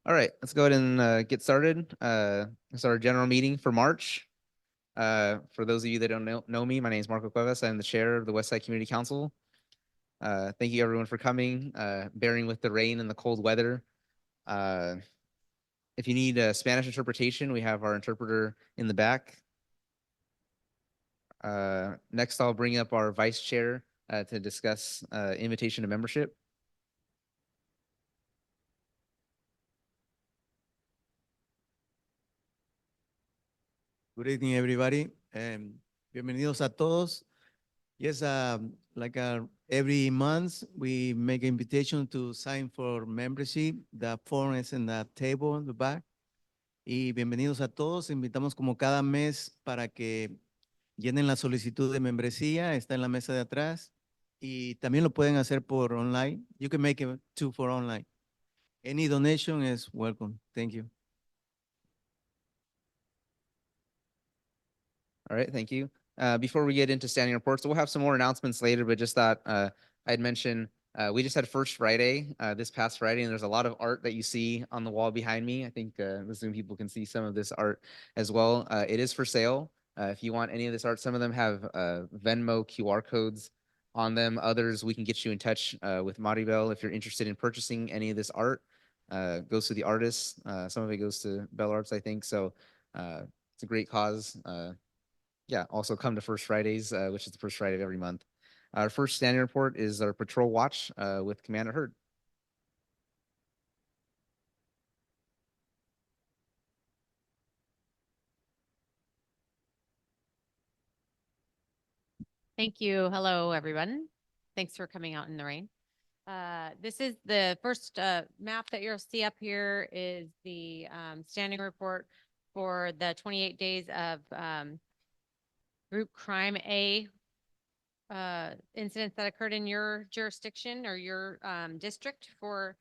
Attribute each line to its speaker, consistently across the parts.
Speaker 1: All right, let's go ahead and get started. It's our general meeting for March. For those of you that don't know me, my name is Marco Cuevas. I'm the chair of the Westside Community Council. Thank you everyone for coming, bearing with the rain and the cold weather. If you need a Spanish interpretation, we have our interpreter in the back. Next, I'll bring up our vice chair to discuss invitation to membership.
Speaker 2: Good evening, everybody. Bienvenidos a todos. Yes, every month we make an invitation to sign for membership. The form is in the table in the back. Y bienvenidos a todos. Invitamos como cada mes para que llenen la solicitud de membresía. Está en la mesa de atrás. Y también lo pueden hacer por online. You can make it too for online. Any donation is welcome. Thank you.
Speaker 1: All right, thank you. Before we get into standing reports, we'll have some more announcements later, but just thought I'd mention we just had First Friday this past Friday, and there's a lot of art that you see on the wall behind me. I think the Zoom people can see some of this art as well. It is for sale. If you want any of this art, some of them have Venmo QR codes on them. Others, we can get you in touch with Maribel if you're interested in purchasing any of this art. Goes to the artists. Some of it goes to Bell Arts, I think. So it's a great cause. Yeah, also come to First Fridays, which is the first Friday of every month. Our first standing report is our patrol watch with Commander Hurd.
Speaker 3: Thank you. Hello, everyone. Thanks for coming out in the rain. This is the first map that you'll see up here is the standing report for the 28 days of Group Crime A incidents that occurred in your jurisdiction or your district for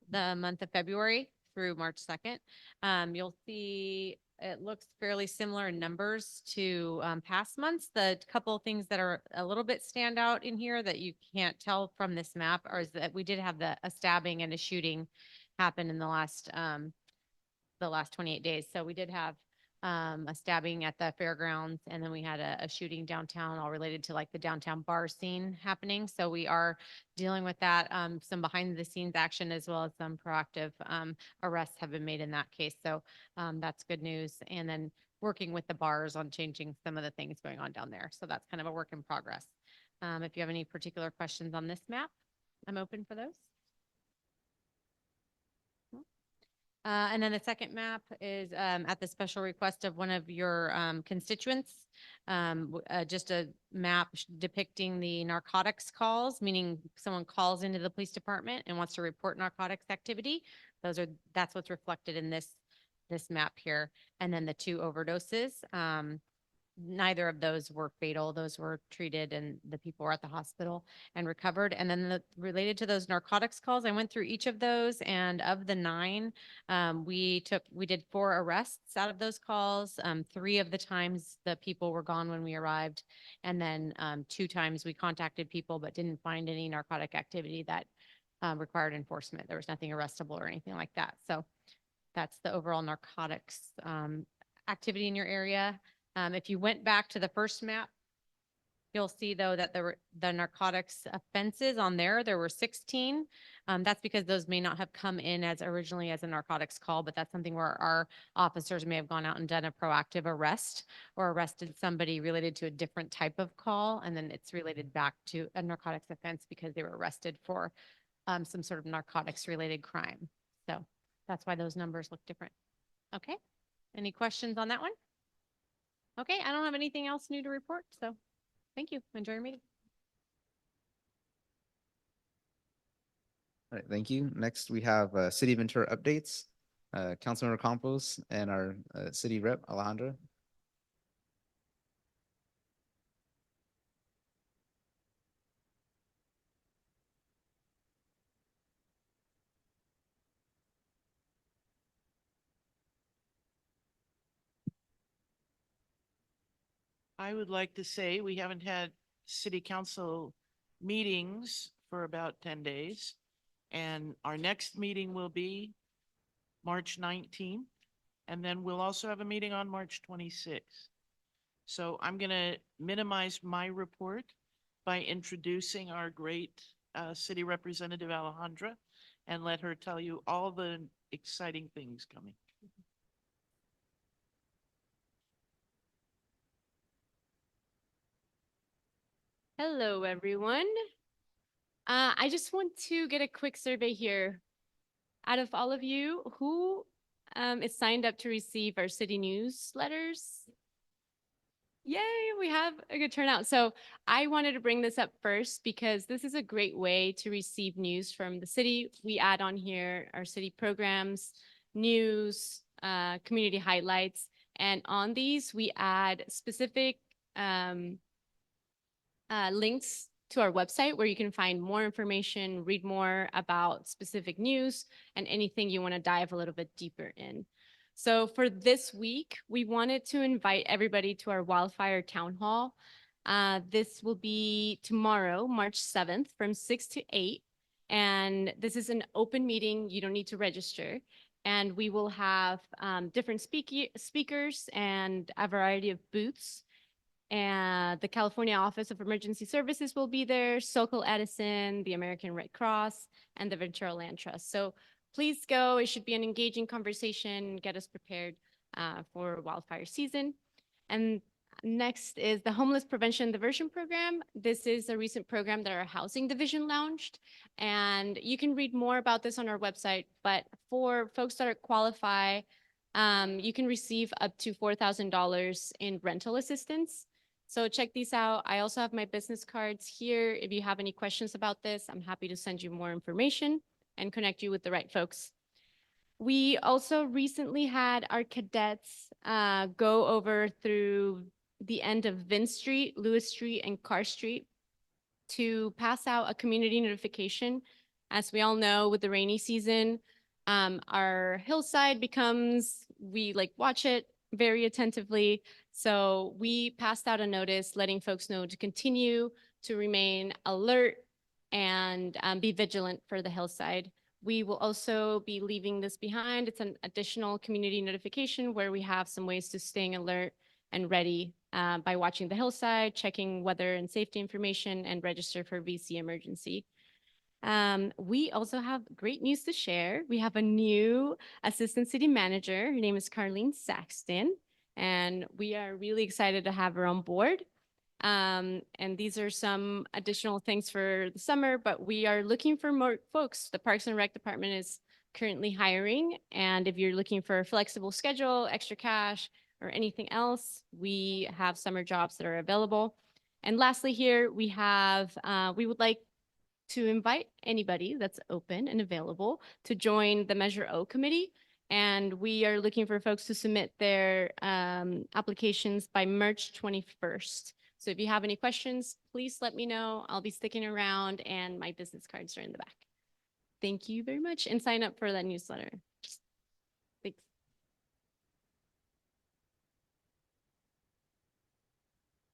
Speaker 3: the month of February through March 2nd. You'll see it looks fairly similar in numbers to past months. The couple of things that are a little bit stand out in here that you can't tell from this map is that we did have a stabbing and a shooting happen in the last 28 days. So we did have a stabbing at the fairgrounds, and then we had a shooting downtown, all related to like the downtown bar scene happening. So we are dealing with that, some behind the scenes action as well as some proactive arrests have been made in that case. So that's good news. And then working with the bars on changing some of the things going on down there. So that's kind of a work in progress. If you have any particular questions on this map, I'm open for those. And then the second map is at the special request of one of your constituents, just a map depicting the narcotics calls, meaning someone calls into the police department and wants to report narcotics activity. That's what's reflected in this map here. And then the 2 overdoses. Neither of those were fatal. Those were treated and the people were at the hospital and recovered. And then related to those narcotics calls, I went through each of those, and of the 9, we did 4 arrests out of those calls. 3 of the times the people were gone when we arrived. And then 2 times we contacted people but didn't find any narcotic activity that required enforcement. There was nothing arrestable or anything like that. So that's the overall narcotics activity in your area. If you went back to the first map, you'll see though that the narcotics offenses on there were 16. That's because those may not have come in as originally as a narcotics call, but that's something where our officers may have gone out and done a proactive arrest or arrested somebody related to a different type of call. And then it's related back to a narcotics offense because they were arrested for some sort of narcotics related crime. So that's why those numbers look different. Okay. Any questions on that one? Okay, I don't have anything else new to report, so thank you. Enjoy your meeting.
Speaker 1: All right, thank you. Next, we have City of Ventura updates. Councilmember Campos and our city rep, Alejandra.
Speaker 4: I would like to say we haven't had city council meetings for about 10 days. And our next meeting will be March 19th, and then we'll also have a meeting on March 26th. So I'm going to minimize my report by introducing our great city representative Alejandra and let her tell you all the exciting things coming.
Speaker 5: Hello, everyone. I just want to get a quick survey here. Out of all of you, who is signed up to receive our city newsletters? Yay, we have a good turnout. So I wanted to bring this up first because this is a great way to receive news from the city. We add on here our city programs, news, community highlights, and on these we add specific links to our website where you can find more information, read more about specific news, and anything you want to dive a little bit deeper in. So for this week, we wanted to invite everybody to our wildfire town hall. This will be tomorrow, March 7th from 6 to 8. And this is an open meeting. You don't need to register. And we will have different speakers and a variety of booths. And the California Office of Emergency Services will be there, Sokol Edison, the American Red Cross, and the Ventura Land Trust. So please go. It should be an engaging conversation, get us prepared for wildfire season. And next is the Homeless Prevention and Diversion Program. This is a recent program that our housing division launched. And you can read more about this on our website. But for folks that qualify, you can receive up to $4,000 in rental assistance. So check these out. I also have my business cards here. If you have any questions about this, I'm happy to send you more information and connect you with the right folks. We also recently had our cadets go over through the end of Vin Street, Lewis Street, and Carr Street to pass out a community notification. As we all know, with the rainy season, our hillside becomes, we watch it very attentively. So we passed out a notice letting folks know to continue to remain alert and be vigilant for the hillside. We will also be leaving this behind. It's an additional community notification where we have some ways to staying alert and ready by watching the hillside, checking weather and safety information, and register for WCC emergency. We also have great news to share. We have a new assistant city manager. Her name is Carlene Saxton, and we are really excited to have her on board. And these are some additional things for the summer, but we are looking for more folks. The Parks and Rec Department is currently hiring, and if you're looking for a flexible schedule, extra cash, or anything else, we have summer jobs that are available. And lastly here, we have, we would like to invite anybody that's open and available to join the Measure O committee. And we are looking for folks to submit their applications by March 21st. So if you have any questions, please let me know. I'll be sticking around and my business cards are in the back. Thank you very much, and sign up for that newsletter. Thanks.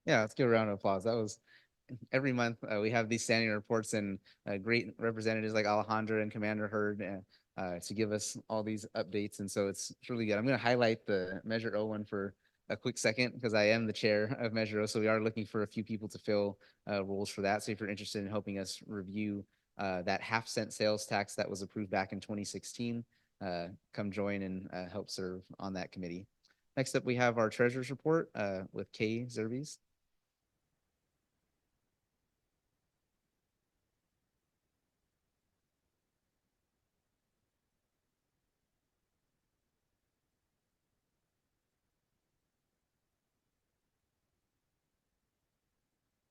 Speaker 1: Yeah, let's give a round of applause. That was every month. We have these standing reports and great representatives like Alejandra and Commander Hurd to give us all these updates. And so it's really good. I'm going to highlight the Measure O one for a quick second because I am the chair of Measure O. So we are looking for a few people to fill roles for that. So if you're interested in helping us review that half-cent sales tax that was approved back in 2016, come join and help serve on that committee. Next up, we have our treasurer's report with Kay Zerbes.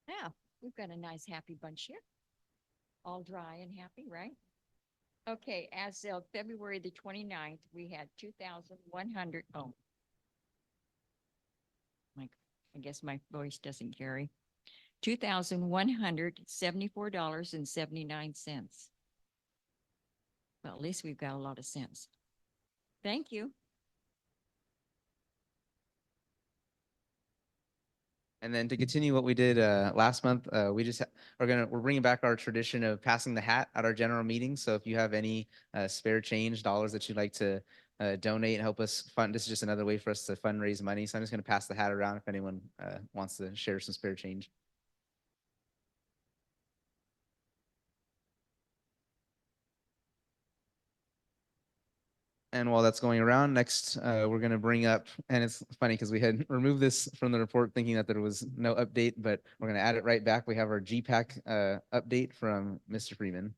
Speaker 6: Yeah, we've got a nice happy bunch here. All dry and happy, right? Okay, as of February the 29th, we had 2,100, I guess my voice doesn't carry. $2,174.79. Well, at least we've got a lot of cents. Thank you.
Speaker 1: And then to continue what we did last month, we're bringing back our tradition of passing the hat at our general meeting. So if you have any spare change dollars that you'd like to donate and help us fund. This is just another way for us to fundraise money. So I'm just going to pass the hat around if anyone wants to share some spare change. And while that's going around, next we're going to bring up, and it's funny because we had removed this from the report thinking that there was no update, but we're going to add it right back. We have our GPAC update from Mr. Freeman.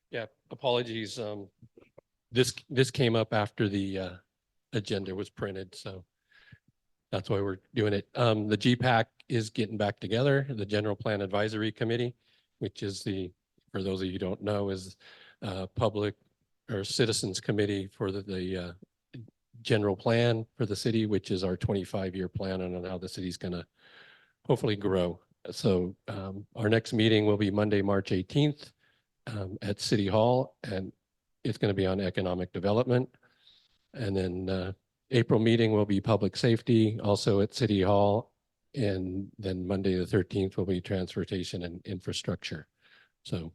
Speaker 7: Yeah, apologies. This came up after the agenda was printed, so that's why we're doing it. The GPAC is getting back together, the General Plan Advisory Committee, which is for those of you who don't know, is public or citizens committee for the general plan for the city, which is our 25-year plan on how the city's going to hopefully grow. So our next meeting will be Monday, March 18th at City Hall, and it's going to be on economic development. And then April meeting will be public safety, also at City Hall. And then Monday the 13th will be transportation and infrastructure. So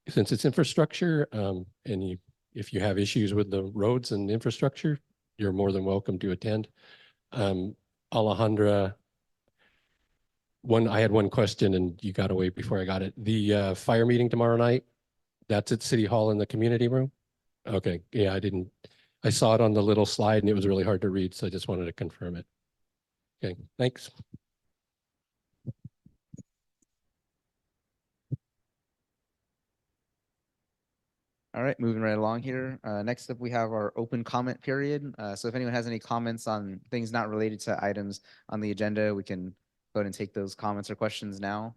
Speaker 7: since it's infrastructure, and if you have issues with the roads and infrastructure, you're more than welcome to attend. Alejandra, I had one question and you got away before I got it. The fire meeting tomorrow night, that's at City Hall in the community room? Okay, yeah, I saw it on the little slide and it was really hard to read, so I just wanted to confirm it. Okay, thanks.
Speaker 1: All right, moving right along here. Next up, we have our open comment period. So if anyone has any comments on things not related to items on the agenda, we can go ahead and take those comments or questions now.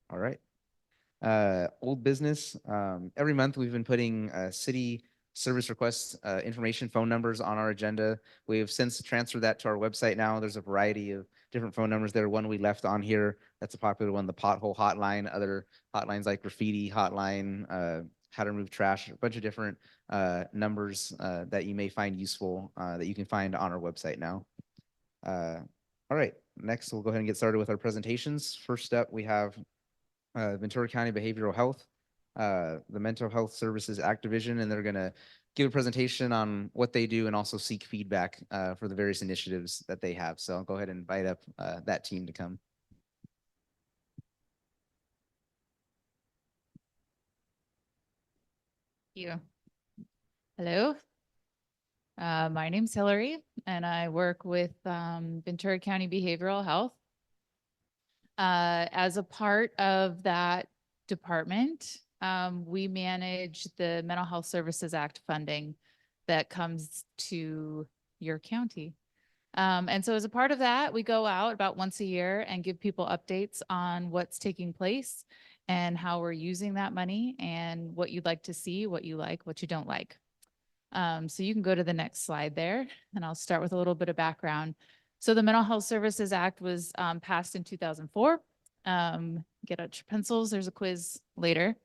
Speaker 1: All right. Old business. Every month we've been putting city service requests, information, phone numbers on our agenda. We have since transferred that to our website now. There's a variety of different phone numbers there. One we left on here, that's a popular one, the pothole hotline, other hotlines like graffiti hotline, how to remove trash, a bunch of different numbers that you may find useful that you can find on our website now. All right, next we'll go ahead and get started with our presentations. First up, we have Ventura County Behavioral Health, the Mental Health Services Act Division, and they're going to give a presentation on what they do and also seek feedback for the various initiatives that they have. So I'll go ahead and invite up that team to come.
Speaker 8: You. Hello. My name's Hillary, and I work with Ventura County Behavioral Health. As a part of that department, we manage the Mental Health Services Act funding that comes to your county. And so as a part of that, we go out about once a year and give people updates on what's taking place and how we're using that money and what you'd like to see, what you like, what you don't like. So you can go to the next slide there, and I'll start with a little bit of background. So the Mental Health Services Act was passed in 2004. Get out your pencils, there's a quiz later.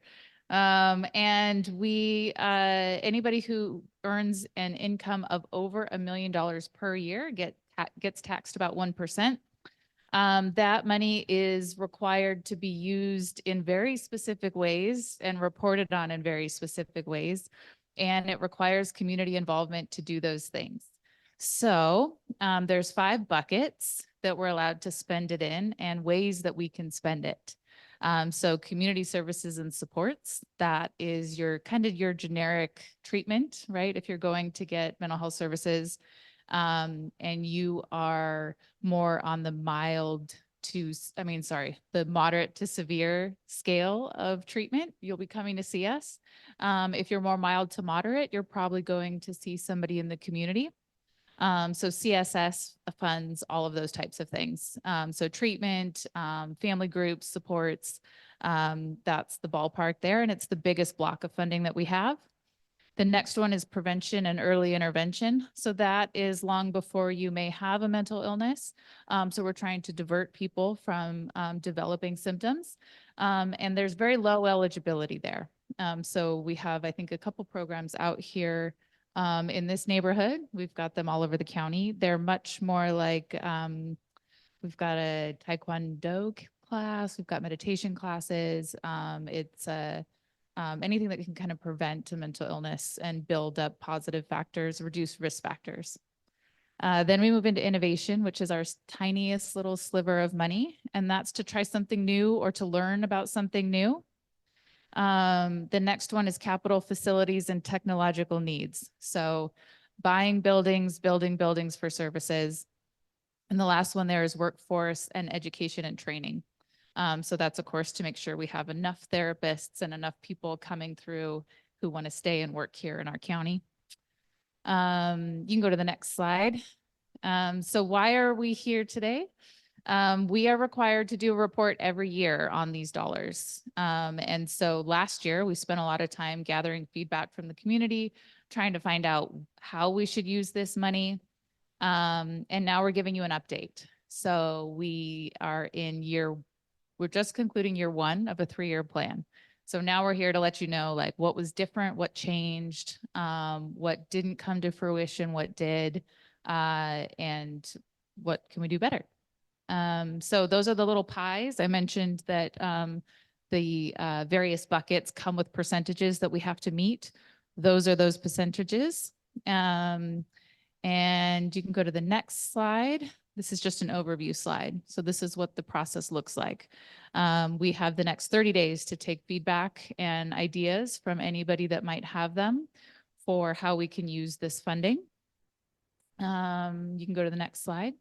Speaker 8: And we, anybody who earns an income of over $1 million per year gets taxed about 1%. That money is required to be used in very specific ways and reported on in very specific ways. And it requires community involvement to do those things. So there's 5 buckets that we're allowed to spend it in and ways that we can spend it. So community services and supports, that is your kind of your generic treatment, right? If you're going to get mental health services and you are more on the the moderate to severe scale of treatment, you'll be coming to see us. If you're more mild to moderate, you're probably going to see somebody in the community. So CSS funds all of those types of things. So treatment, family groups, supports, that's the ballpark there. And it's the biggest block of funding that we have. The next one is prevention and early intervention. So that is long before you may have a mental illness. So we're trying to divert people from developing symptoms. And there's very low eligibility there. So we have, I think, a couple programs out here in this neighborhood. We've got them all over the county. They're much more like, we've got a Taekwondo class, we've got meditation classes. It's anything that can kind of prevent a mental illness and build up positive factors, reduce risk factors. Then we move into innovation, which is our tiniest little sliver of money, and that's to try something new or to learn about something new. The next one is capital facilities and technological needs. So buying buildings, building buildings for services. And the last one there is workforce and education and training. So that's, of course, to make sure we have enough therapists and enough people coming through who want to stay and work here in our county. You can go to the next slide. So why are we here today? We are required to do a report every year on these dollars. And so last year we spent a lot of time gathering feedback from the community, trying to find out how we should use this money. And now we're giving you an update. So we're just concluding year 1 of a 3-year plan. So now we're here to let you know like what was different, what changed, what didn't come to fruition, what did, and what can we do better. So those are the little pies. I mentioned that the various buckets come with percentages that we have to meet. Those are those percentages. And you can go to the next slide. This is just an overview slide. So this is what the process looks like. We have the next 30 days to take feedback and ideas from anybody that might have them for how we can use this funding. You can go to the next slide.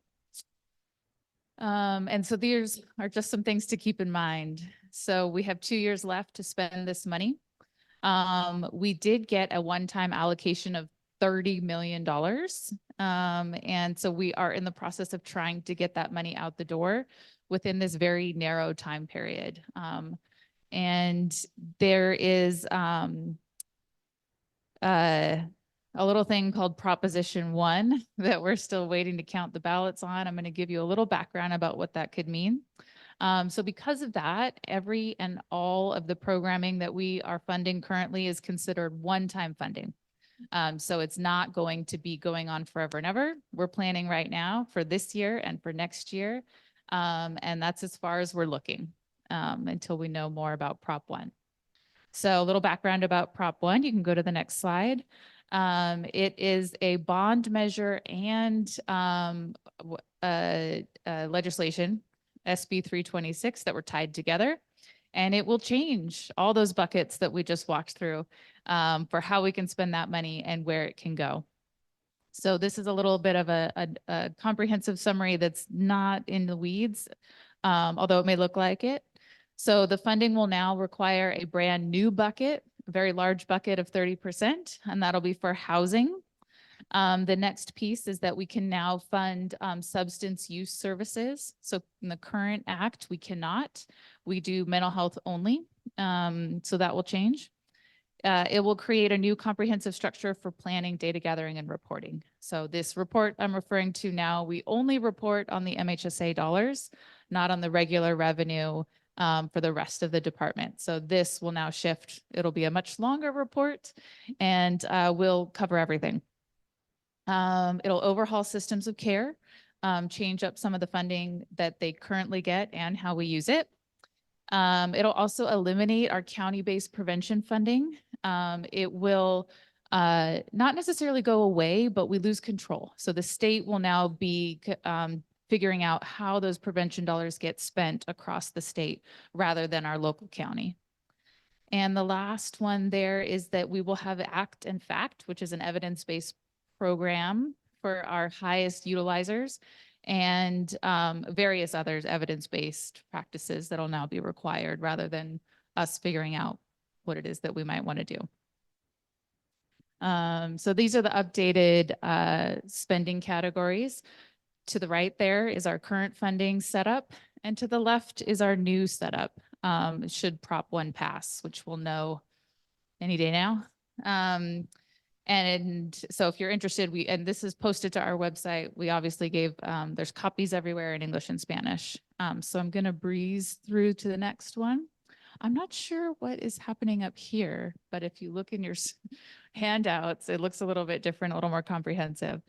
Speaker 8: And so these are just some things to keep in mind. So we have 2 years left to spend this money. We did get a one-time allocation of $30 million. And so we are in the process of trying to get that money out the door within this very narrow time period. And there is a little thing called Proposition 1 that we're still waiting to count the ballots on. I'm going to give you a little background about what that could mean. So because of that, every and all of the programming that we are funding currently is considered one-time funding. So it's not going to be going on forever and ever. We're planning right now for this year and for next year. And that's as far as we're looking until we know more about Prop 1. So a little background about Prop 1. You can go to the next slide. It is a bond measure and legislation, SB 326, that were tied together. And it will change all those buckets that we just walked through for how we can spend that money and where it can go. So this is a little bit of a comprehensive summary that's not in the weeds, although it may look like it. So the funding will now require a brand new bucket, a very large bucket of 30%, and that'll be for housing. The next piece is that we can now fund substance use services. So in the current act, we cannot. We do mental health only. So that will change. It will create a new comprehensive structure for planning, data gathering, and reporting. So this report I'm referring to now, we only report on the MHSA dollars, not on the regular revenue for the rest of the department. So this will now shift. It'll be a much longer report and we'll cover everything. It'll overhaul systems of care, change up some of the funding that they currently get and how we use it. It'll also eliminate our county-based prevention funding. It will not necessarily go away, but we lose control. So the state will now be figuring out how those prevention dollars get spent across the state rather than our local county. And the last one there is that we will have ACT and FACT, which is an evidence-based program for our highest utilizers, and various other evidence-based practices that'll now be required rather than us figuring out what it is that we might want to do. So these are the updated spending categories. To the right there is our current funding setup, and to the left is our new setup. Should Prop 1 pass, which we'll know any day now. And so if you're interested, and this is posted to our website, we obviously gave, there's copies everywhere in English and Spanish. So I'm going to breeze through to the next one. I'm not sure what is happening up here, but if you look in your handouts, it looks a little bit different, a little more comprehensive.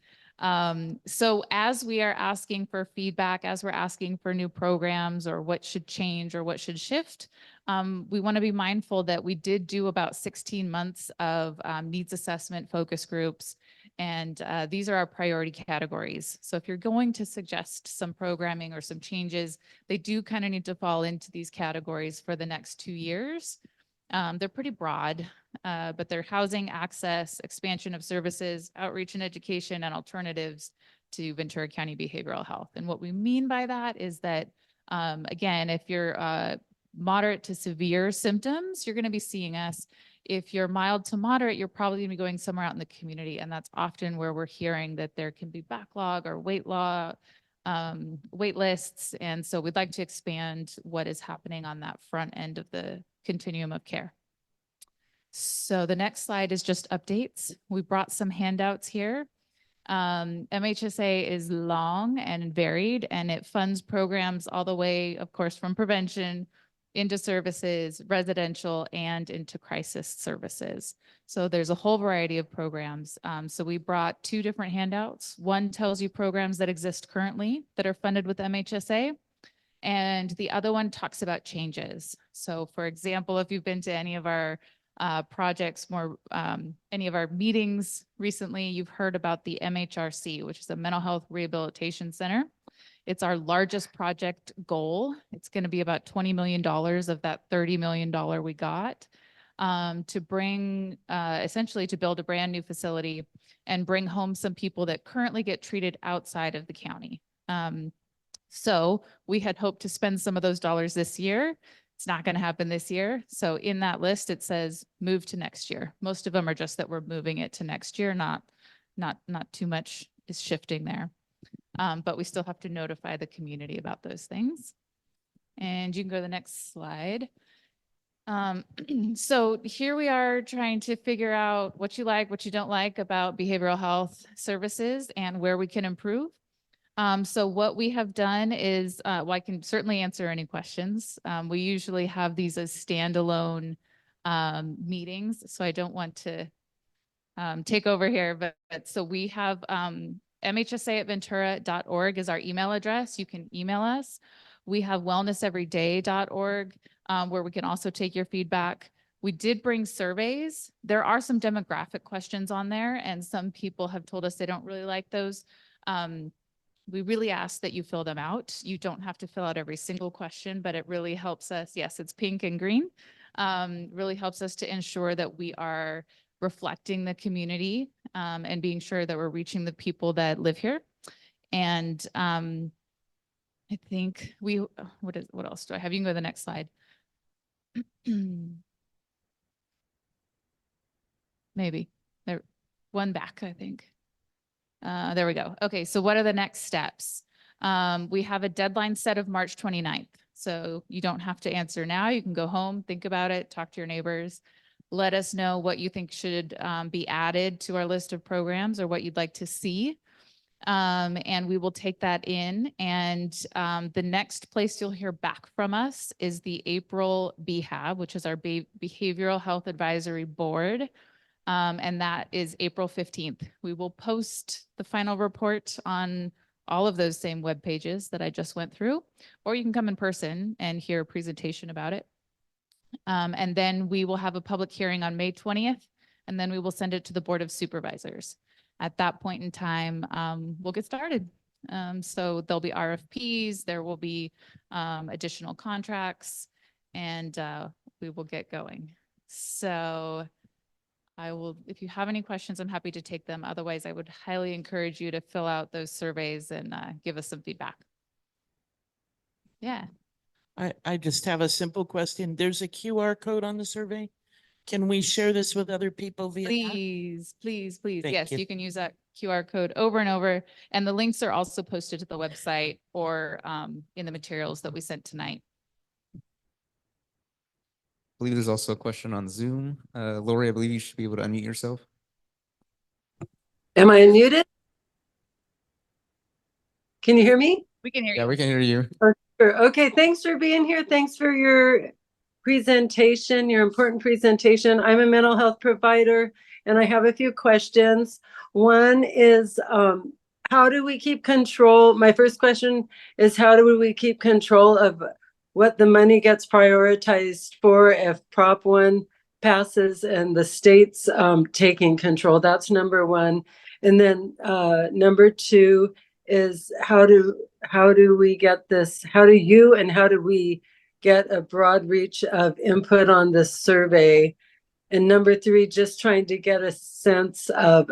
Speaker 8: So as we are asking for feedback, as we're asking for new programs or what should change or what should shift, We want to be mindful that we did do about 16 months of needs assessment focus groups, and these are our priority categories. So if you're going to suggest some programming or some changes, they do kind of need to fall into these categories for the next 2 years. They're pretty broad, but they're housing, access, expansion of services, outreach and education, and alternatives to Ventura County behavioral health. And what we mean by that is that, again, if you're moderate to severe symptoms, you're going to be seeing us. If you're mild to moderate, you're probably going to be going somewhere out in the community. And that's often where we're hearing that there can be backlog or wait lists. And so we'd like to expand what is happening on that front end of the continuum of care. So the next slide is just updates. We brought some handouts here. MHSA is long and varied, and it funds programs all the way, of course, from prevention into services, residential, and into crisis services. So there's a whole variety of programs. So we brought 2 different handouts. One tells you programs that exist currently that are funded with MHSA, and the other one talks about changes. So for example, if you've been to any of our projects, any of our meetings recently, you've heard about the MHRC, which is a Mental Health Rehabilitation Center. It's our largest project goal. It's going to be about $20 million of that $30 million we got to bring, essentially to build a brand new facility and bring home some people that currently get treated outside of the county. So we had hoped to spend some of those dollars this year. It's not going to happen this year. So in that list, it says move to next year. Most of them are just that we're moving it to next year, not too much is shifting there. But we still have to notify the community about those things. And you can go to the next slide. So here we are trying to figure out what you like, what you don't like about behavioral health services and where we can improve. So what we have done is, well, I can certainly answer any questions. We usually have these as standalone meetings, so I don't want to take over here, but so we have MHSA@ventura.org is our email address. You can email us. We have wellnesseveryday.org, where we can also take your feedback. We did bring surveys. There are some demographic questions on there, and some people have told us they don't really like those. We really ask that you fill them out. You don't have to fill out every single question, but it really helps us. Yes, it's pink and green. Really helps us to ensure that we are reflecting the community and being sure that we're reaching the people that live here. And I think what else do I have? You can go to the next slide. Maybe there, one back, I think. There we go. Okay, so what are the next steps? We have a deadline set of March 29th. So you don't have to answer now. You can go home, think about it, talk to your neighbors. Let us know what you think should be added to our list of programs or what you'd like to see. And we will take that in. And the next place you'll hear back from us is the April BHAB, which is our Behavioral Health Advisory Board. And that is April 15th. We will post the final report on all of those same web pages that I just went through, or you can come in person and hear a presentation about it. And then we will have a public hearing on May 20th, and then we will send it to the Board of Supervisors. At that point in time, we'll get started. So there'll be RFPs, there will be additional contracts, and we will get going. So I will, if you have any questions, I'm happy to take them. Otherwise, I would highly encourage you to fill out those surveys and give us some feedback. Yeah.
Speaker 4: I just have a simple question. There's a QR code on the survey. Can we share this with other people via?
Speaker 8: Please, please, please.
Speaker 4: Thank
Speaker 8: Yes,
Speaker 4: you.
Speaker 8: you can use that QR code over and over. And the links are also posted to the website or in the materials that we sent tonight.
Speaker 1: I believe there's also a question on Zoom. Lori, I believe you should be able to unmute yourself.
Speaker 9: Am I unmuted? Can you hear me?
Speaker 8: We can hear
Speaker 1: Yeah,
Speaker 8: you.
Speaker 1: we can hear you.
Speaker 9: Sure. Okay, thanks for being here. Thanks for your presentation, your important presentation. I'm a mental health provider, and I have a few questions. One is, how do we keep control? My first question is, how do we keep control of what the money gets prioritized for if Prop 1 passes and the state's taking control. That's number one. And then number two is how do we get this? How do you and how do we get a broad reach of input on this survey? And number three, just trying to get a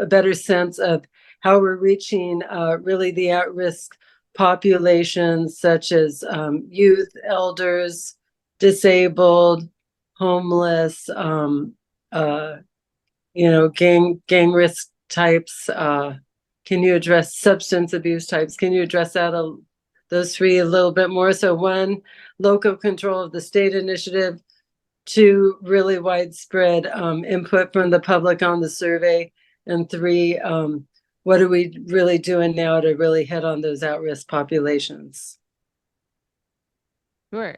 Speaker 9: better sense of how we're reaching really the at-risk populations such as youth, elders, disabled, homeless, gang risk types. Can you address substance abuse types? Can you address those three a little bit more? So one, local control of the state initiative. Two, really widespread input from the public on the survey. And three, what are we really doing now to really hit on those at-risk populations?
Speaker 8: Sure.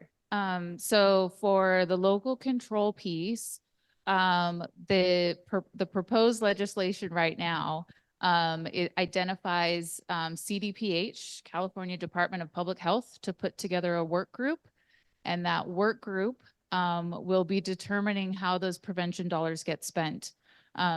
Speaker 8: So for the local control piece, the proposed legislation right now, it identifies CDPH, California Department of Public Health, to put together a work group. And that work group will be determining how those prevention dollars get spent.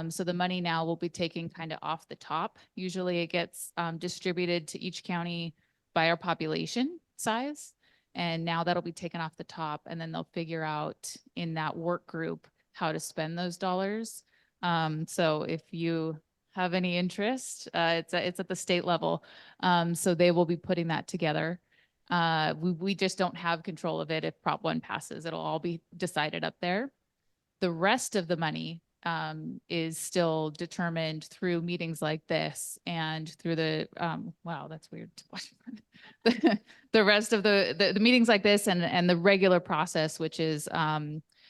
Speaker 8: So the money now will be taken kind of off the top. Usually it gets distributed to each county by our population size. And now that'll be taken off the top, and then they'll figure out in that work group how to spend those dollars. So if you have any interest, it's at the state level. So they will be putting that together. We just don't have control of it if Prop 1 passes. It'll all be decided up there. The rest of the money is still determined through meetings like this and through the, wow, that's weird. The rest of the meetings like this and the regular process, which is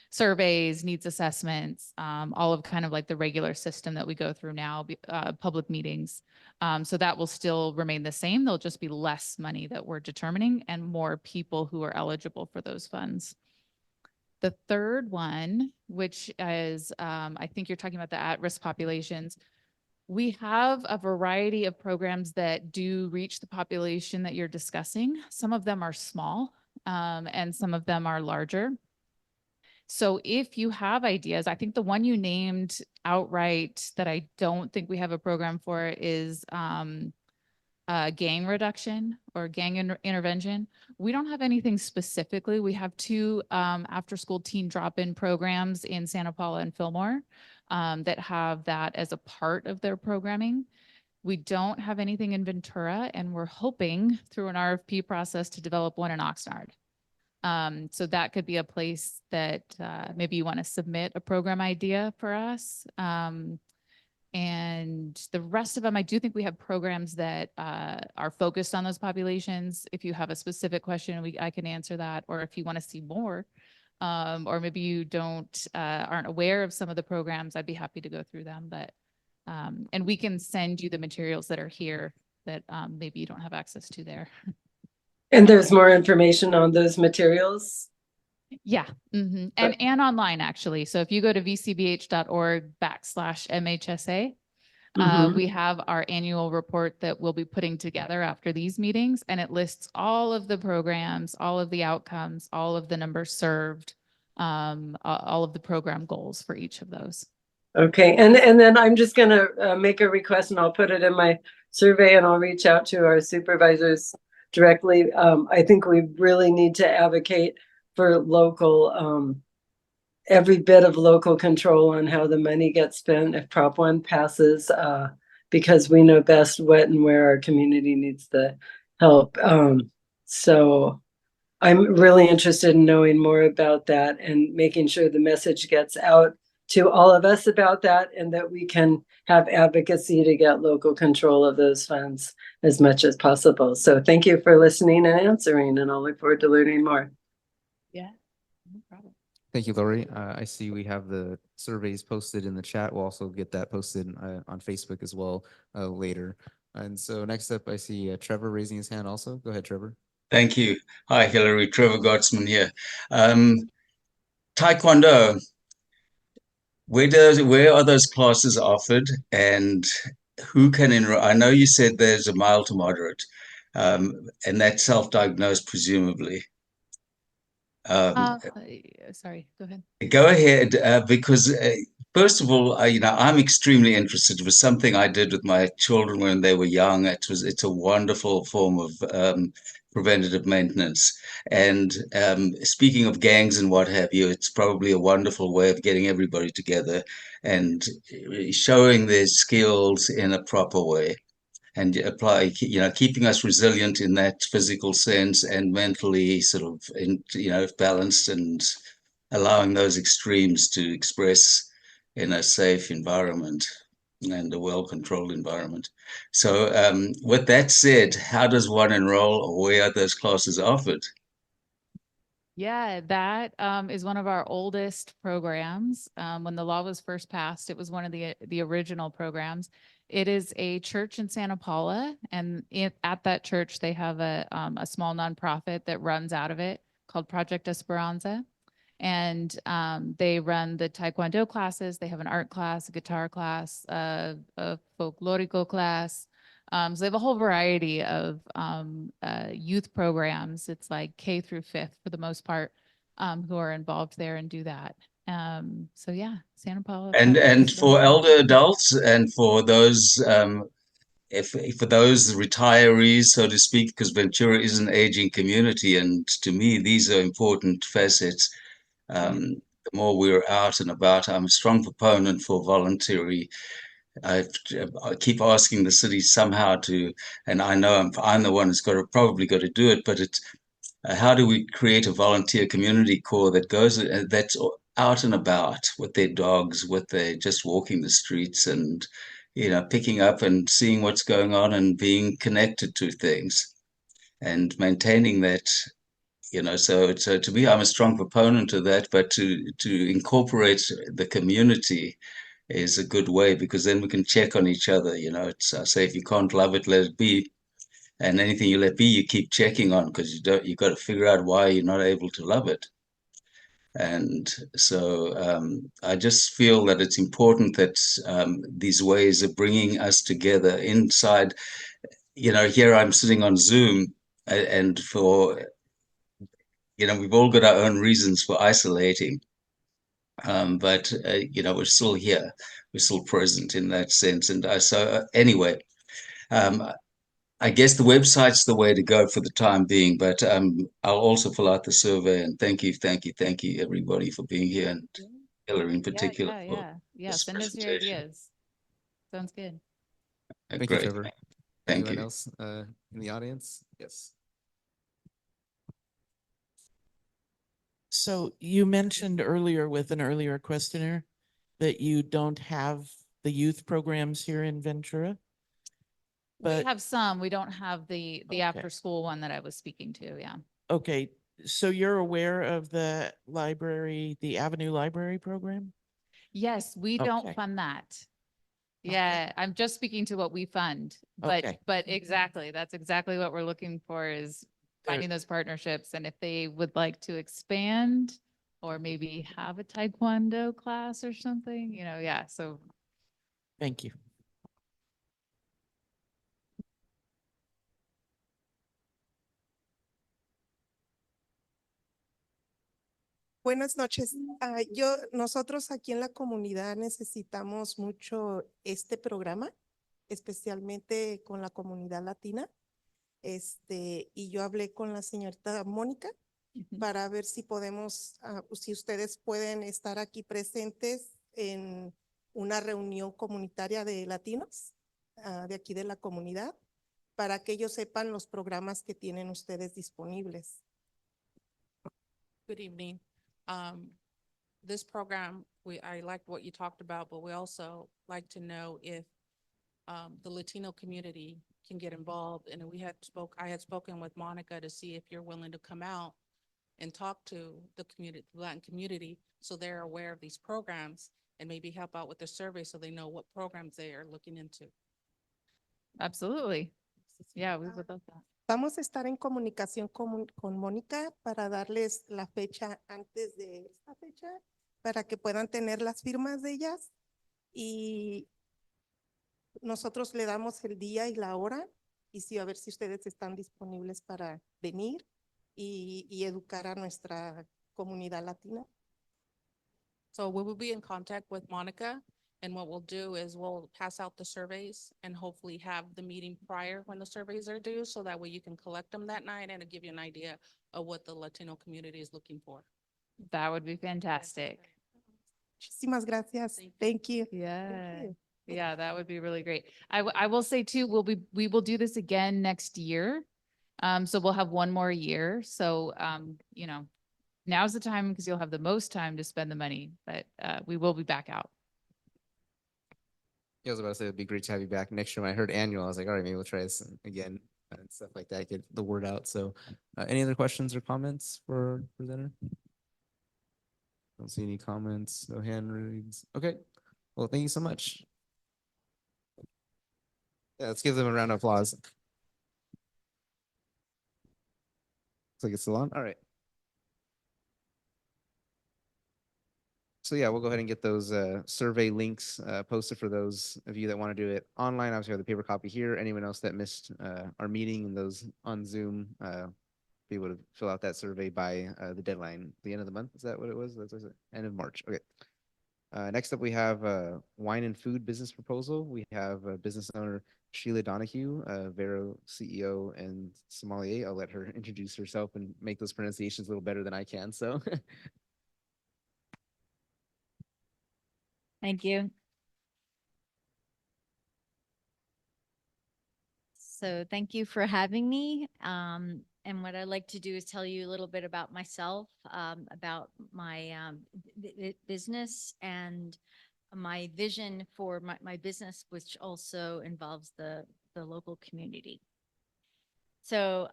Speaker 8: surveys, needs assessments, all of kind of like the regular system that we go through now, public meetings. So that will still remain the same. There'll just be less money that we're determining and more people who are eligible for those funds. The third one, which is, I think you're talking about the at-risk populations. We have a variety of programs that do reach the population that you're discussing. Some of them are small, and some of them are larger. So if you have ideas, I think the one you named outright that I don't think we have a program for is gang reduction or gang intervention. We don't have anything specifically. We have two after-school teen drop-in programs in Santa Paula and Fillmore that have that as a part of their programming. We don't have anything in Ventura, and we're hoping through an RFP process to develop one in Oxnard. So that could be a place that maybe you want to submit a program idea for us. And the rest of them, I do think we have programs that are focused on those populations. If you have a specific question, I can answer that. Or if you want to see more, or maybe you aren't aware of some of the programs, I'd be happy to go through them. But and we can send you the materials that are here that maybe you don't have access to there.
Speaker 9: And there's more information on those materials?
Speaker 8: Yeah, and online actually. So if you go to vcbh.org/MHSA, we have our annual report that we'll be putting together after these meetings, and it lists all of the programs, all of the outcomes, all of the numbers served, all of the program goals for each of those.
Speaker 9: Okay, and then I'm just gonna make a request, and I'll put it in my survey, and I'll reach out to our supervisors directly. I think we really need to advocate for local, every bit of local control on how the money gets spent if Prop 1 passes, because we know best what and where our community needs the help. So I'm really interested in knowing more about that and making sure the message gets out to all of us about that, and that we can have advocacy to get local control of those funds as much as possible. So thank you for listening and answering, and I'll look forward to learning more.
Speaker 8: Yeah, no problem.
Speaker 1: Thank you, Lori. I see we have the surveys posted in the chat. We'll also get that posted on Facebook as well later. And so next up, I see Trevor raising his hand also. Go ahead, Trevor.
Speaker 10: Thank you. Hi, Hillary. Trevor Gottsman here. Taekwondo, where are those classes offered, and who can enroll? I know you said there's a mild to moderate, and that's self-diagnosed presumably.
Speaker 8: Sorry, go ahead.
Speaker 10: Go ahead, because first of all, I'm extremely interested. It was something I did with my children when they were young. It's a wonderful form of preventative maintenance. And speaking of gangs and what have you, it's probably a wonderful way of getting everybody together and showing their skills in a proper way. And keeping us resilient in that physical sense and mentally sort of, balanced and allowing those extremes to express in a safe environment and a well-controlled environment. So with that said, how does one enroll, or where are those classes offered?
Speaker 8: Yeah, that is one of our oldest programs. When the law was first passed, it was one of the original programs. It is a church in Santa Paula, and at that church, they have a small nonprofit that runs out of it called Project Esperanza. And they run the Taekwondo classes. They have an art class, a guitar class, a folklorico class. So they have a whole variety of youth programs. It's like K through 5th for the most part, who are involved there and do that. So yeah, Santa Paula.
Speaker 10: And for elder adults and for those for those retirees, so to speak, because Ventura is an aging community, and to me these are important facets. The more we're out and about, I'm a strong proponent for voluntary. I keep asking the city somehow to, and I know I'm the one who's probably got to do it, but it's how do we create a volunteer community core that goes that's out and about with their dogs, with their just walking the streets and picking up and seeing what's going on and being connected to things and maintaining that. So to me, I'm a strong proponent of that, but to incorporate the community is a good way, because then we can check on each other. It's I say, if you can't love it, let it be, and anything you let be, you keep checking on, because you've got to figure out why you're not able to love it. And so I just feel that it's important that these ways of bringing us together inside. Here I'm sitting on Zoom, and for we've all got our own reasons for isolating, but we're still here, we're still present in that sense. And anyway, I guess the website's the way to go for the time being, but I'll also fill out the survey. And thank you, everybody, for being here, and Hillary in particular.
Speaker 8: Yeah. Send us your ideas. Sounds good.
Speaker 1: Thank you,
Speaker 10: Great.
Speaker 1: Trevor.
Speaker 10: Thank
Speaker 1: Anyone
Speaker 10: you.
Speaker 1: else in the audience? Yes.
Speaker 4: So you mentioned earlier with an earlier questioner that you don't have the youth programs here in Ventura.
Speaker 8: We
Speaker 4: But
Speaker 8: have some. We don't have the
Speaker 4: Okay.
Speaker 8: after school one that I was speaking to. Yeah.
Speaker 4: okay, so you're aware of the library, the Avenue Library program?
Speaker 8: Yes, we don't
Speaker 4: Okay.
Speaker 8: fund that. Yeah, I'm just speaking to what we fund, but
Speaker 4: Okay.
Speaker 8: exactly, that's exactly what we're looking for, is finding those partnerships. And if they would like to expand or maybe have a Taekwondo class or something, yeah, so.
Speaker 4: Thank you.
Speaker 11: Buenas noches. Nosotros aquí en la comunidad necesitamos mucho este programa, especialmente con la comunidad latina. Y yo hablé con la señorita Mónica para ver si podemos, si ustedes pueden estar aquí presentes en una reunión comunitaria de latinos de aquí de la comunidad, para que ellos sepan los programas que tienen ustedes disponibles.
Speaker 12: Good evening. This program, I liked what you talked about, but we also like to know if the Latino community can get involved. And I had spoken with Monica to see if you're willing to come out and talk to the Latin community, so they're aware of these programs and maybe help out with the survey so they know what programs they are looking into.
Speaker 8: Absolutely. Yeah, we would love that.
Speaker 11: Vamos a estar en comunicación con Mónica para darles la fecha antes de esta fecha, para que puedan tener las firmas de ellas, y nosotros le damos el día y la hora, y sí, a ver si ustedes están disponibles para venir y educar a nuestra comunidad latina.
Speaker 12: So we will be in contact with Monica, and what we'll do is we'll pass out the surveys and hopefully have the meeting prior when the surveys are due, so that way you can collect them that night and it'll give you an idea of what the Latino community is looking for.
Speaker 8: That would be fantastic.
Speaker 11: Muchísimas gracias. Thank you.
Speaker 8: Yeah.
Speaker 11: you.
Speaker 8: Yeah, that would be really great. I will say too, we will do this again next year. So we'll have one more year. So, you know, now's the time because you'll have the most time to spend the money, but, we will be back out.
Speaker 1: Yeah, I was about to say it'd be great to have you back next year. When I heard annual, I was like, all right, maybe we'll try this again and stuff like that, get the word out. So, any other questions or comments for our presenter? Don't see any comments, no hand raised. Okay, well, thank you so much. Yeah, let's give them a round of applause. Looks like it's still on. All right. So yeah, we'll go ahead and get those survey links posted for those of you that want to do it online. Obviously, we have the paper copy here. Anyone else that missed our meeting and those on Zoom, be able to fill out that survey by the deadline, the end of the month. Is that what it was? That's what it was, end of March. Okay. Next up, we have a wine and food business proposal. We have business owner Sheila Donahue, Vero CEO and Sommelier. I'll let her introduce herself and make those pronunciations a little better than I can. So.
Speaker 13: Thank you. So thank you for having me. And what I'd like to do is tell you a little bit about myself, about my business and my vision for my business, which also involves the local community. So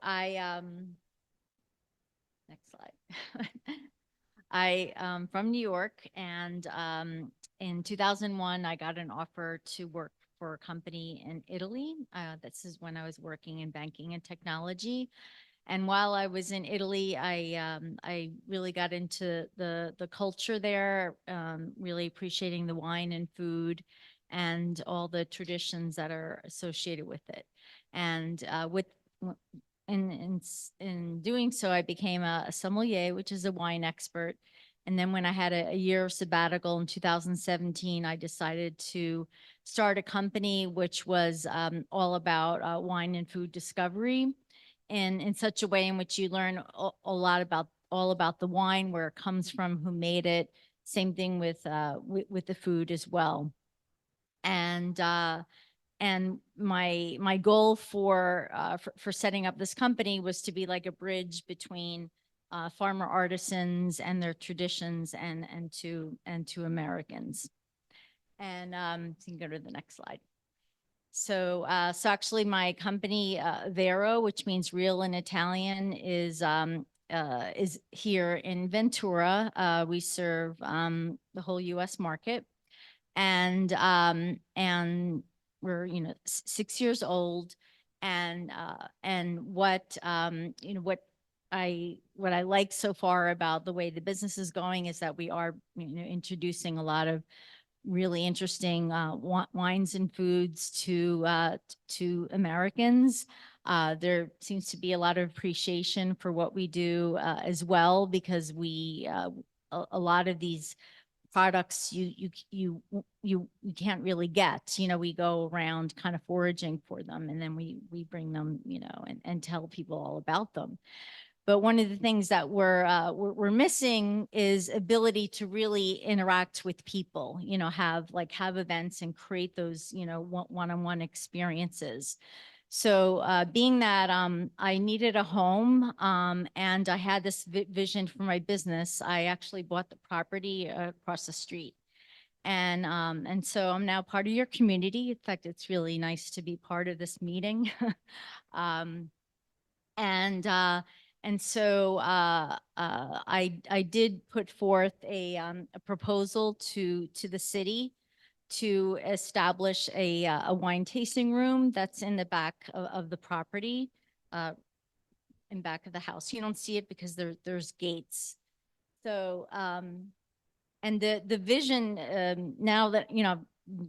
Speaker 13: next slide. I from New York, and in 2001, I got an offer to work for a company in Italy. This is when I was working in banking and technology. And while I was in Italy, I really got into the culture there, really appreciating the wine and food and all the traditions that are associated with it. And in doing so, I became a sommelier, which is a wine expert. And then when I had a year of sabbatical in 2017, I decided to start a company which was all about wine and food discovery, and in such a way in which you learn a lot about all about the wine, where it comes from, who made it. Same thing with the food as well. And my goal for setting up this company was to be like a bridge between farmer artisans and their traditions and to Americans. And you can go to the next slide. So actually my company, Vero, which means real in Italian, is here in Ventura. We serve the whole U.S. market, and we're 6 years old, and what what I like so far about the way the business is going is that we are introducing a lot of really interesting wines and foods to Americans. There seems to be a lot of appreciation for what we do as well, because we a lot of these products you can't really get. We go around kind of foraging for them, and then we bring them, and tell people all about them. But one of the things that we're missing is ability to really interact with people, have events and create those, one-on-one experiences. So being that I needed a home, and I had this vision for my business, I actually bought the property across the street. And so I'm now part of your community. In fact, it's really nice to be part of this meeting. And so I did put forth a proposal to the city to establish a wine tasting room that's in the back of the property, in back of the house. You don't see it because there's gates. So and the vision, now that I've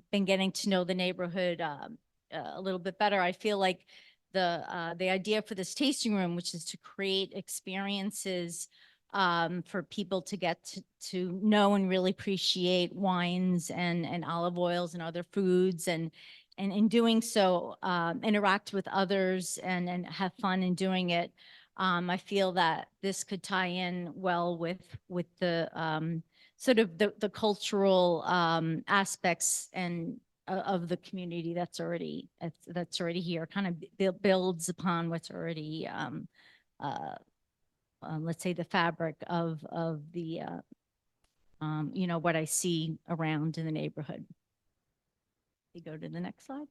Speaker 13: been getting to know the neighborhood a little bit better, I feel like the idea for this tasting room, which is to create experiences for people to get to know and really appreciate wines and olive oils and other foods, and in doing so, interact with others and have fun in doing it. I feel that this could tie in well with the sort of the cultural aspects and of the community that's already here. Kind of builds upon what's already let's say the fabric of the you know, what I see around in the neighborhood. You go to the next slide.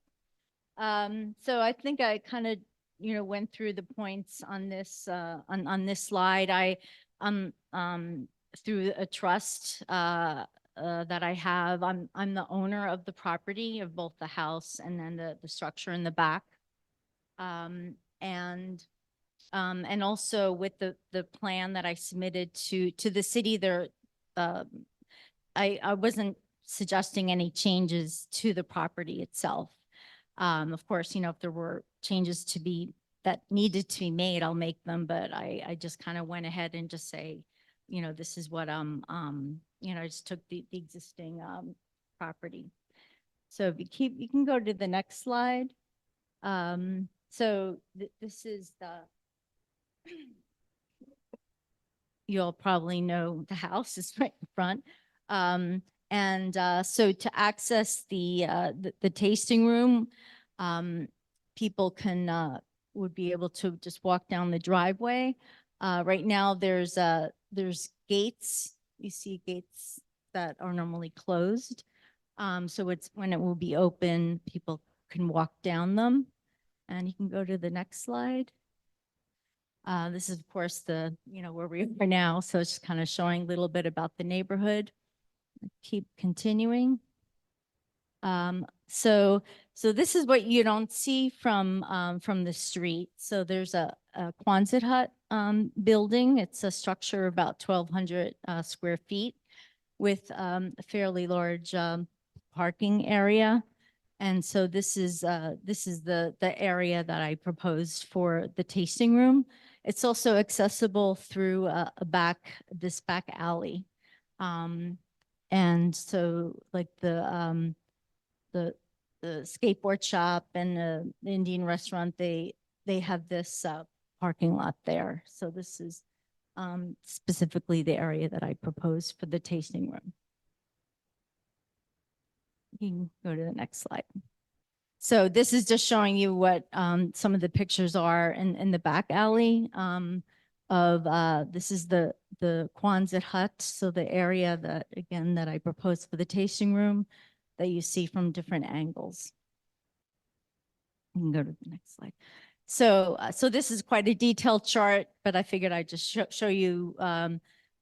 Speaker 13: So I think I kind of, you know, went through the points on this on this slide. I through a trust that I have, I'm the owner of the property of both the house and then the structure in the back. And also with the plan that I submitted to the city, there I wasn't suggesting any changes to the property itself. Of course, you know, if there were changes that needed to be made, I'll make them, but I just kind of went ahead and just say, you know, this is what you know, I just took the existing property. So if you can go to the next slide. So this is you'll probably know the house is right in front. So to access the tasting room, people would be able to just walk down the driveway. Right now there's gates. You see gates that are normally closed. So it's when it will be open, people can walk down them. And you can go to the next slide. This is of course you know, where we are now. So it's just kind of showing a little bit about the neighborhood. Keep continuing. So this is what you don't see from the street. So there's a Quonset hut building. It's a structure about 1,200 square feet with a fairly large parking area. And so this is the area that I proposed for the tasting room. It's also accessible through this back alley. And so like the skateboard shop and the Indian restaurant, they have this parking lot there. So this is specifically the area that I proposed for the tasting room. You can go to the next slide. So this is just showing you what some of the pictures are in the back alley this is the Quonset hut. So the area that I proposed for the tasting room that you see from different angles. You can go to the next slide. So this is quite a detailed chart, but I figured I'd just show you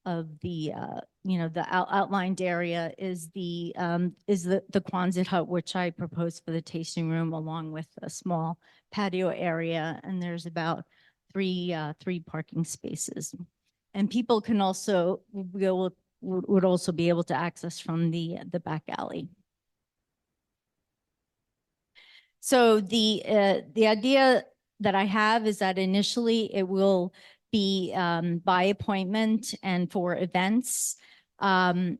Speaker 13: of the you know, the outlined area is the Quonset hut, which I proposed for the tasting room, along with a small patio area, and there's about three parking spaces. And people can also would also be able to access from the back alley. So the idea that I have is that initially it will be by appointment and for events, and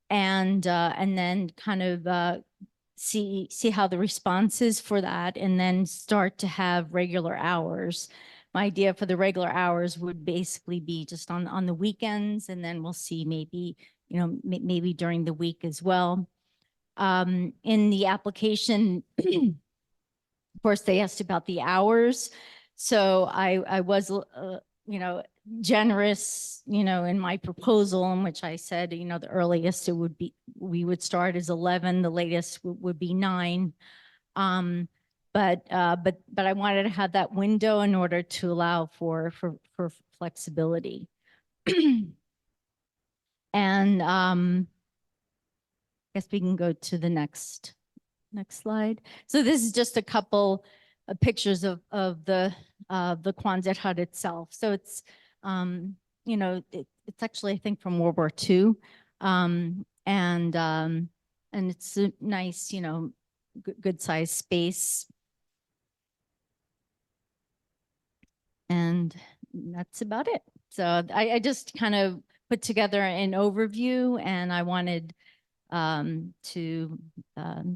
Speaker 13: then kind of see how the response is for that, and then start to have regular hours. My idea for the regular hours would basically be just on the weekends, and then we'll see maybe, you know, maybe during the week as well. In the application, of course, they asked about the hours. So I was, you know, generous, you know, in my proposal, in which I said, you know, the earliest we would start is 11, the latest would be 9. But I wanted to have that window in order to allow for flexibility. And I guess we can go to the next slide. So this is just a couple of pictures of the Quonset hut itself. So it's you know, it's actually, I think, from World War II, and it's a nice, you know, good size space. And that's about it. So I just kind of put together an overview, and I wanted to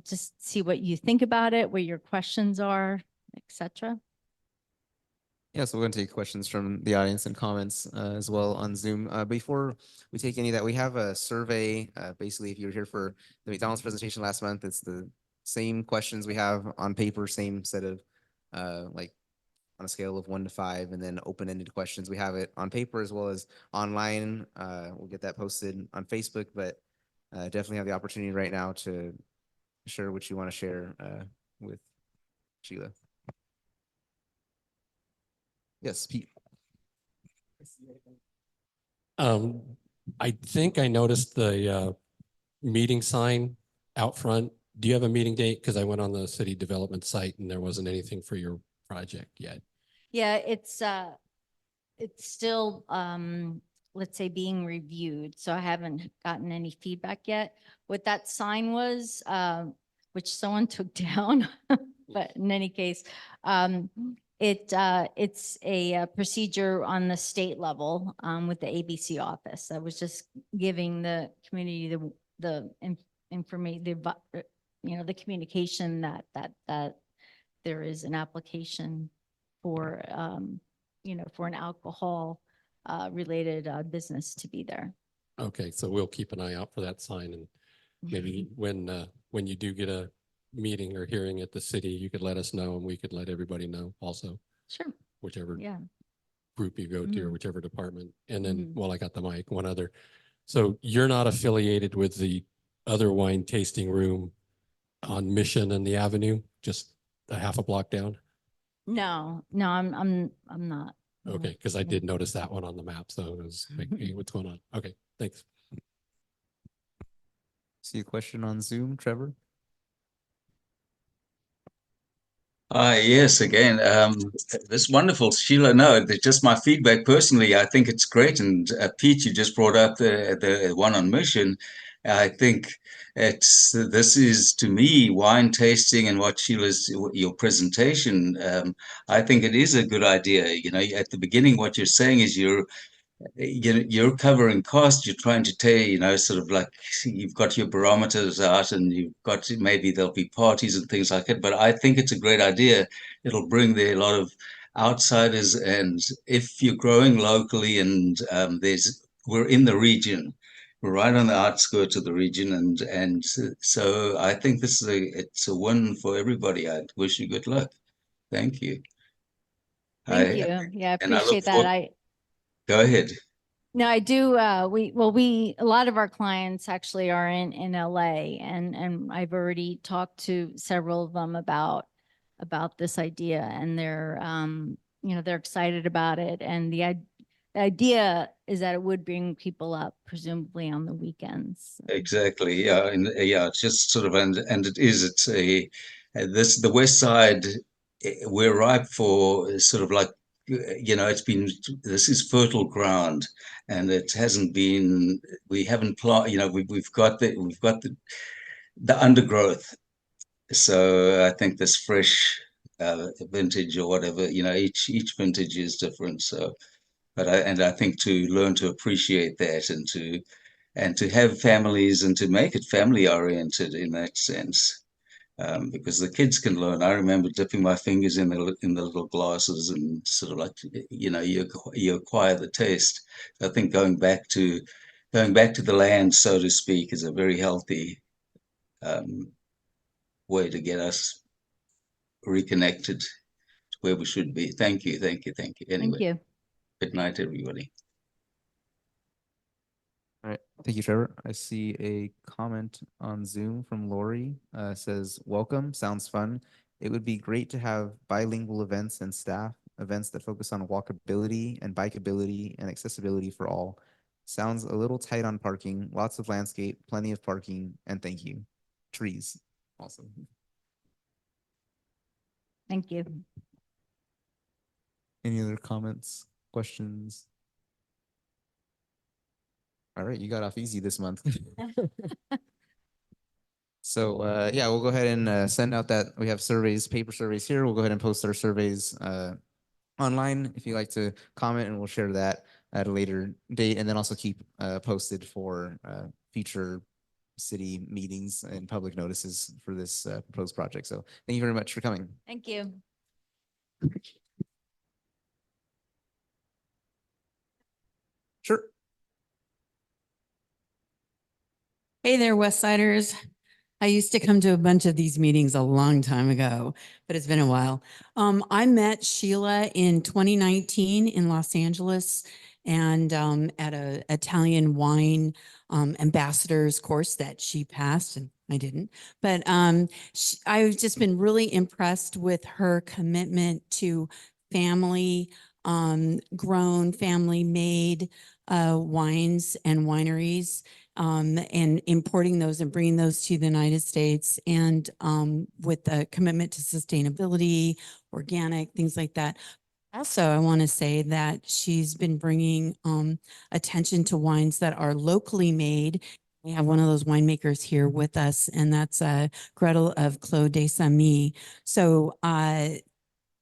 Speaker 13: just see what you think about it, what your questions are, etc.
Speaker 1: Yeah, so we're going to take questions from the audience and comments as well on Zoom. Before we take any of that, we have a survey. Basically, if you were here for the McDonald's presentation last month, it's the same questions we have on paper, same set of like on a scale of 1 to 5, and then open-ended questions. We have it on paper as well as online. We'll get that posted on Facebook, but definitely have the opportunity right now to share what you want to share with Sheila. Yes, Pete.
Speaker 7: I think I noticed the meeting sign out front. Do you have a meeting date? Because I went on the city development site and there wasn't anything for your project yet.
Speaker 13: Yeah, it's still let's say being reviewed, so I haven't gotten any feedback yet. What that sign was, which someone took down, but in any case, it's a procedure on the state level with the ABC office. I was just giving the community the information, the communication that there is an application for for an alcohol related business to be there.
Speaker 7: Okay, so we'll keep an eye out for that sign, and maybe when you do get a meeting or hearing at the city, you could let us know and we could let everybody know also.
Speaker 13: Sure.
Speaker 7: Whichever
Speaker 13: Yeah.
Speaker 7: group you go to or whichever department. And then,
Speaker 13: Mhm.
Speaker 7: while I got the mic, one other. So you're not affiliated with the other wine tasting room on Mission and the Avenue, just a half a block down?
Speaker 13: No, I'm not. No.
Speaker 7: Okay, because I did notice that one on the map, so it was like, hey, what's going on? Okay, thanks.
Speaker 1: See a question on Zoom, Trevor?
Speaker 10: Yes, again, this wonderful, Sheila. No, just my feedback personally. I think it's great. And Pete, you just brought up the one on Mission. I think this is, to me, wine tasting and what Sheila's, your presentation. I think it is a good idea. You know, at the beginning, what you're saying is you're covering costs. You're trying to take, sort of like you've got your barometers out, and you've got maybe there'll be parties and things like it. But I think it's a great idea. It'll bring there a lot of outsiders, and if you're growing locally, and we're in the region, we're right on the outskirts of the region, and so I think it's a win for everybody. I wish you good luck. Thank you.
Speaker 13: Thank you. Yeah, I
Speaker 10: And I look
Speaker 13: appreciate that.
Speaker 10: forward. Go ahead.
Speaker 13: No, I do. A lot of our clients actually are in LA, and I've already talked to several of them about this idea, and they're they're excited about it. And the idea is that it would bring people up, presumably on the weekends.
Speaker 10: Exactly. Yeah. And it's just sort of, and it's the West Side, we're ripe for sort of like, this is fertile ground, and it hasn't been, we haven't planted, we've got the undergrowth. So I think this fresh vintage or whatever, each vintage is different. So, I think to learn to appreciate that, and to have families and to make it family oriented in that sense, because the kids can learn. I remember dipping my fingers in the little glasses, and sort of like, you acquire the taste. I think going back to the land, so to speak, is a very healthy way to get us reconnected to where we should be. Thank you. Anyway,
Speaker 13: Thank you.
Speaker 10: good night, everybody.
Speaker 1: All right, thank you, Trevor. I see a comment on Zoom from Lori. Says, welcome, sounds fun. It would be great to have bilingual events and staff events that focus on walkability and bikeability and accessibility for all. Sounds a little tight on parking, lots of landscape, plenty of parking, and thank you. Trees, awesome.
Speaker 13: Thank you.
Speaker 1: Any other comments, questions? All right, you got off easy this month. So yeah, we'll go ahead and send out that. We have surveys, paper surveys here. We'll go ahead and post our surveys online if you like to comment, and we'll share that. at a later date, and then also keep posted for future city meetings and public notices for this proposed project. So thank you very much for coming.
Speaker 13: Thank you.
Speaker 1: Sure.
Speaker 14: Hey there, West Siders. I used to come to a bunch of these meetings a long time ago, but it's been a while. I met Sheila in 2019 in Los Angeles and at a Italian wine ambassadors course that she passed and I didn't. But I've just been really impressed with her commitment to family grown, family made wines and wineries. And importing those and bringing those to the United States, and with a commitment to sustainability, organic, things like that. Also, I want to say that she's been bringing attention to wines that are locally made. We have one of those winemakers here with us, and that's Gretel of Clos des Amis. So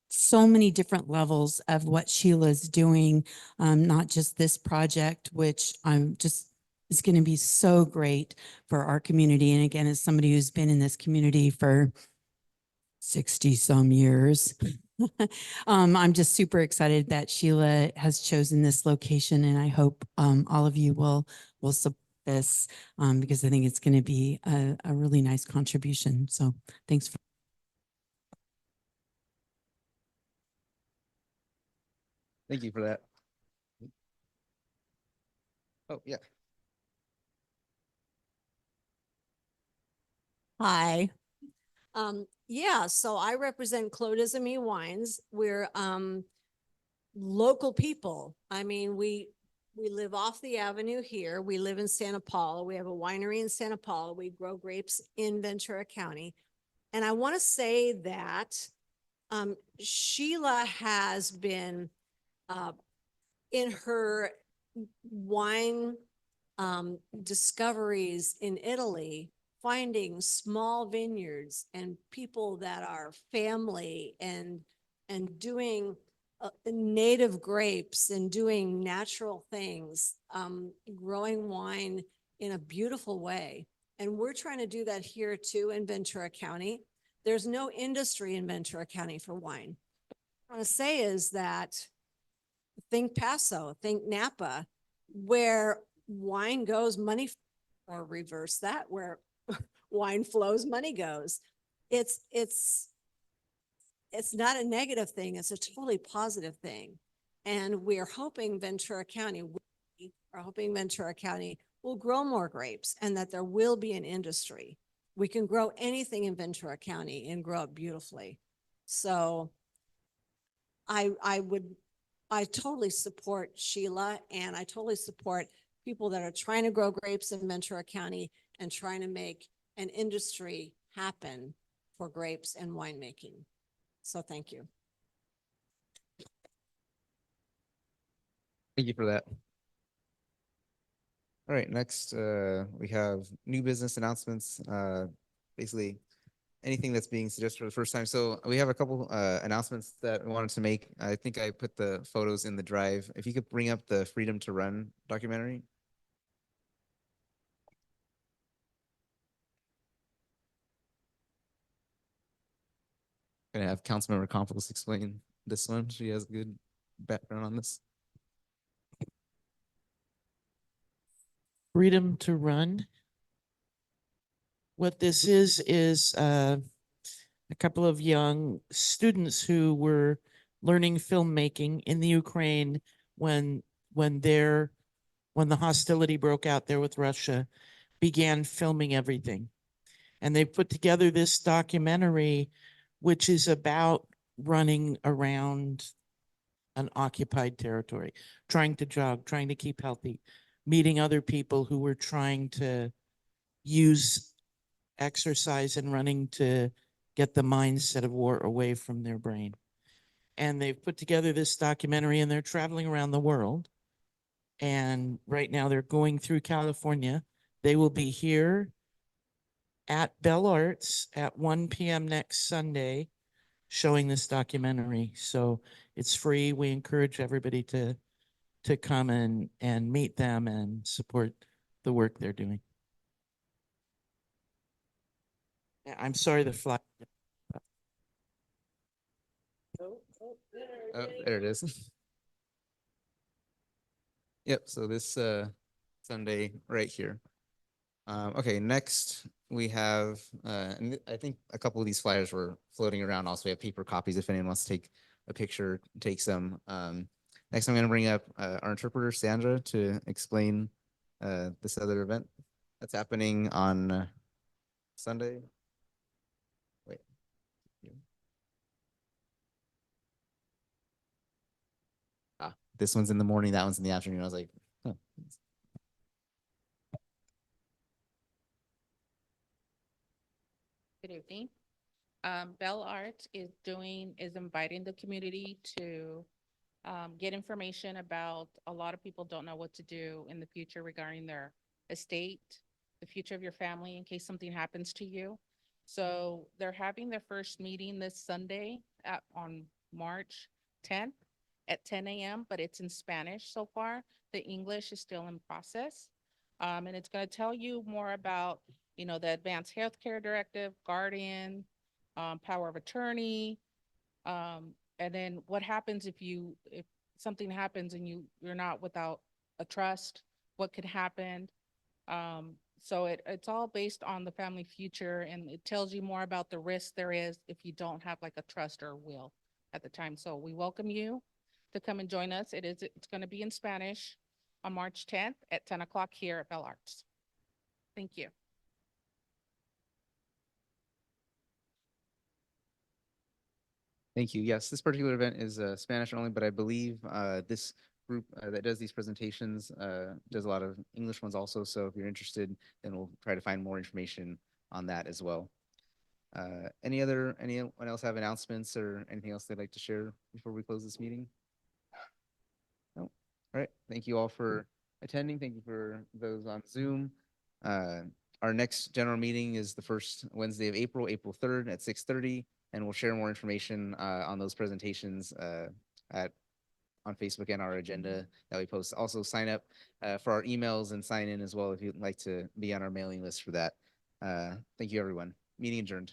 Speaker 14: so many different levels of what Sheila's doing, not just this project, which I'm just is going to be so great for our community. And again, as somebody who's been in this community for 60 some years, I'm just super excited that Sheila has chosen this location. And I hope all of you will support this because I think it's going to be a really nice contribution. So thanks for.
Speaker 1: Thank you for that. Oh, yeah.
Speaker 15: Hi. Yeah, so I represent Clos des Amis Wines. We're local people. I mean, we live off the avenue here. We live in Santa Paula. We have a winery in Santa Paula. We grow grapes in Ventura County. And I want to say that Sheila has been in her wine discoveries in Italy, finding small vineyards and people that are family and doing native grapes and doing natural things, growing wine in a beautiful way. And we're trying to do that here too in Ventura County. There's no industry in Ventura County for wine. What I want to say is that think Paso, think Napa, where wine goes, money, or reverse that, where wine flows, money goes. It's not a negative thing. It's a totally positive thing. And we're hoping Ventura County will grow more grapes and that there will be an industry. We can grow anything in Ventura County and grow it beautifully. So I totally support Sheila, and I totally support people that are trying to grow grapes in Ventura County and trying to make an industry happen for grapes and winemaking. So thank you.
Speaker 1: Thank you for that. All right, next we have new business announcements. Basically anything that's being suggested for the first time. So we have a couple announcements that we wanted to make. I think I put the photos in the drive. If you could bring up the Freedom to Run documentary. Gonna have Councilmember Campos explain this one. She has a good background on this.
Speaker 4: Freedom to Run. What this is a couple of young students who were learning filmmaking in the Ukraine when the hostility broke out there with Russia, began filming everything. And they put together this documentary, which is about running around an occupied territory, trying to jog, trying to keep healthy, meeting other people who were trying to use exercise and running to get the mindset of war away from their brain. And they've put together this documentary and they're traveling around the world. And right now they're going through California. They will be here at Bell Arts at 1 p.m. next Sunday showing this documentary. So it's free. We encourage everybody to to come and meet them and support the work they're doing. I'm sorry the fly.
Speaker 1: Oh, there it is. Yep, so this Sunday right here. Okay, next we have, and I think a couple of these flyers were floating around. Also, we have paper copies if anyone wants to take a picture, take some. Next, I'm going to bring up our interpreter, Sandra, to explain this other event that's happening on Sunday. Wait. This one's in the morning, that one's in the afternoon. I was like, huh.
Speaker 12: Good evening. Bell Arts is inviting the community to get information about, a lot of people don't know what to do in the future regarding their estate, the future of your family in case something happens to you. So they're having their first meeting this Sunday on March 10th at 10 a.m., but it's in Spanish so far. The English is still in process. And it's going to tell you more about, the Advanced Healthcare Directive, Guardian, power of attorney, and then what happens if something happens and you're not without a trust, what could happen. So it's all based on the family future, and it tells you more about the risk there is if you don't have like a trust or a will at the time. So we welcome you to come and join us. It's going to be in Spanish on March 10th at 10 o'clock here at Bell Arts. Thank you.
Speaker 1: Thank you. Yes, this particular event is Spanish only, but I believe this group that does these presentations does a lot of English ones also. So if you're interested, then we'll try to find more information on that as well. Anyone else have announcements or anything else they'd like to share before we close this meeting? No. All right. Thank you all for attending. Thank you for those on Zoom. Our next general meeting is the first Wednesday of April, April 3rd at 6:30. And we'll share more information on those presentations on Facebook and our agenda that we post. Also sign up for our emails and sign in as well if you'd like to be on our mailing list for that. Thank you, everyone. Meeting adjourned.